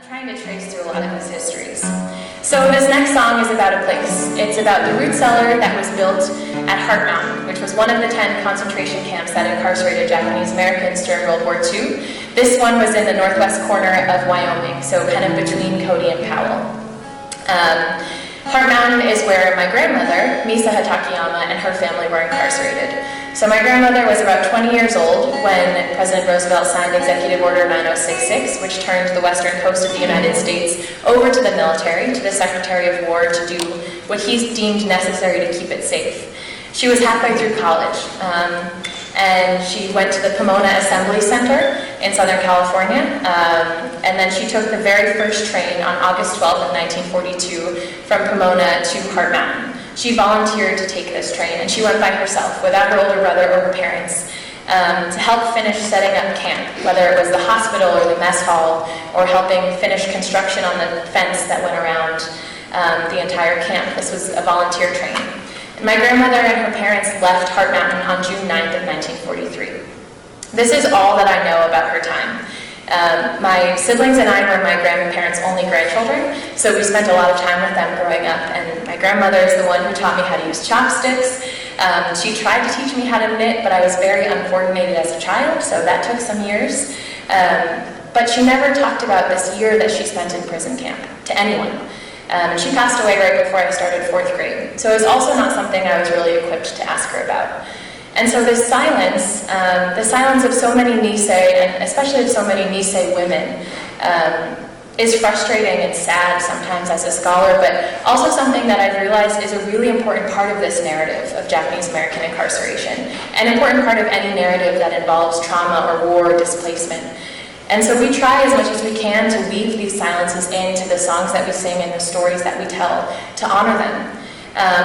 Trying to trace through a lot of his histories. So this next song is about a place. It's about the root cellar that was built at Heart Mountain, which was one of the 10 concentration camps that incarcerated Japanese Americans during World War II. This one was in the northwest corner of Wyoming, so kind of between Cody and Powell. Heart Mountain is where my grandmother, Misa Hatakeyama, and her family were incarcerated. So my grandmother was about 20 years old when President Roosevelt signed Executive Order 9066, which turned the western coast of the United States over to the military, to the Secretary of War, to do what he deemed necessary to keep it safe. She was halfway through college, and she went to the Pomona Assembly Center in Southern California, and then she took the very first train on August 12th of 1942 from Pomona to Heart Mountain. She volunteered to take this train, and she went by herself, without her older brother or her parents, to help finish setting up camp, whether it was the hospital or the mess hall, or helping finish construction on the fence that went around the entire camp. This was a volunteer train. And my grandmother and her parents left Heart Mountain on June 9th of 1943. This is all that I know about her time. My siblings and I were my grandparents' only grandchildren, so we spent a lot of time with them growing up, and my grandmother is the one who taught me how to use chopsticks. She tried to teach me how to knit, but I was very uncoordinated as a child, so that took some years. But she never talked about this year that she spent in prison camp to anyone. And she passed away right before I started 4th grade, so it was also not something I was really equipped to ask her about. And so this silence, the silence of so many Nisei, and especially of so many Nisei women, is frustrating and sad sometimes as a scholar, but also something that I've realized is a really important part of this narrative of Japanese American incarceration, an important part of any narrative that involves trauma or war or displacement. And so we try as much as we can to weave these silences into the songs that we sing and the stories that we tell to honor them.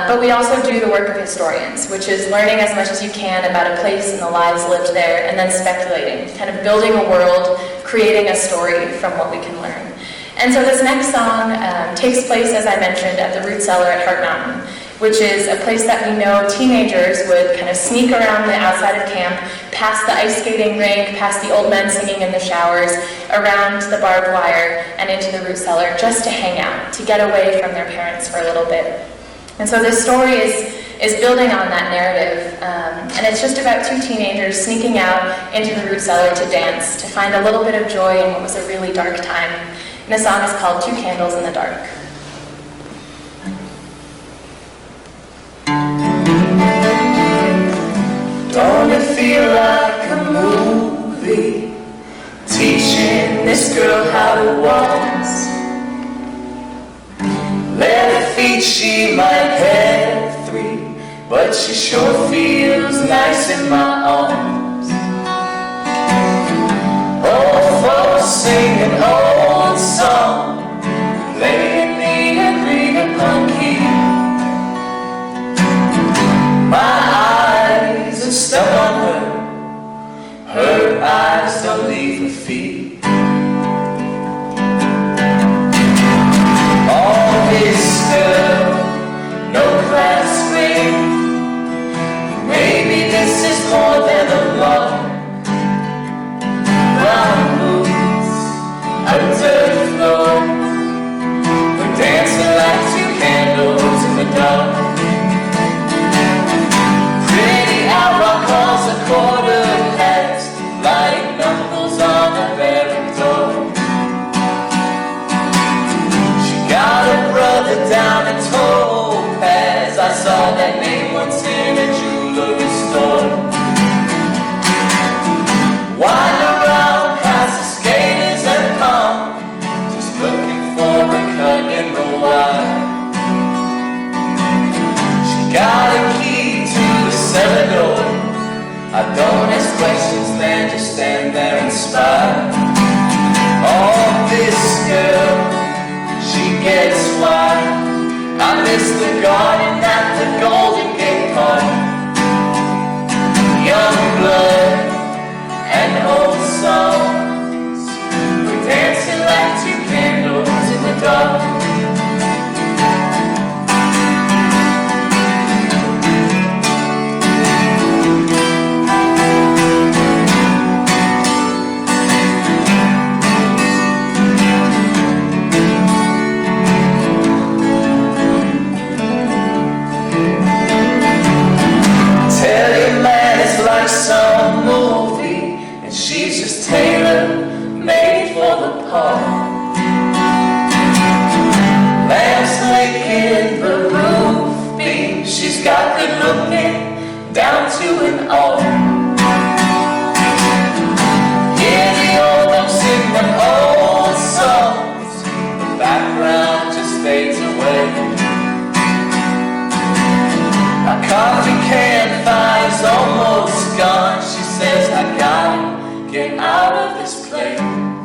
But we also do the work of historians, which is learning as much as you can about a place and the lives lived there, and then speculating, kind of building a world, creating a story from what we can learn. And so this next song takes place, as I mentioned, at the root cellar at Heart Mountain, which is a place that we know teenagers would kind of sneak around the outside of camp, past the ice skating rink, past the old men singing in the showers, around the barbed wire, and into the root cellar just to hang out, to get away from their parents for a little bit. And so this story is building on that narrative, and it's just about two teenagers sneaking out into the root cellar to dance, to find a little bit of joy in what was a really dark time. And the song is called Two Candles in the Dark. Don't it feel like a movie, teaching this girl how to waltz? Left feet she might have 3, but she sure feels nice in my arms. Old folks sing an old song, playing the agreement monkey. My eyes are stuck on her eyes don't leave her feet. No class ring. Maybe this is more than a love. Brown boots, a dirt floor. We're dancing like 2 candles in the dark. Pretty hour calls a 1/4 like knuckles on a barrack door. She got a brother down at Topaz. I saw that name once in a jewelry store. Wind around past the skaters and come, just looking for a cut in the wire. She got a key to the cellar door. I don't ask questions, man, just stand there inspired. Oh, this girl, she gets wild. I miss the garden at the Golden Gate Park. Young blood and old songs. We're dancing like 2 candles in the dark. she's just tailor-made for the part. Lamps licking the roof beam, she's got good looking down to an art. Yeah, the old don't sing them old songs, the background just fades away. Our coffee can fire's almost gone, she says I gotta get out of this place.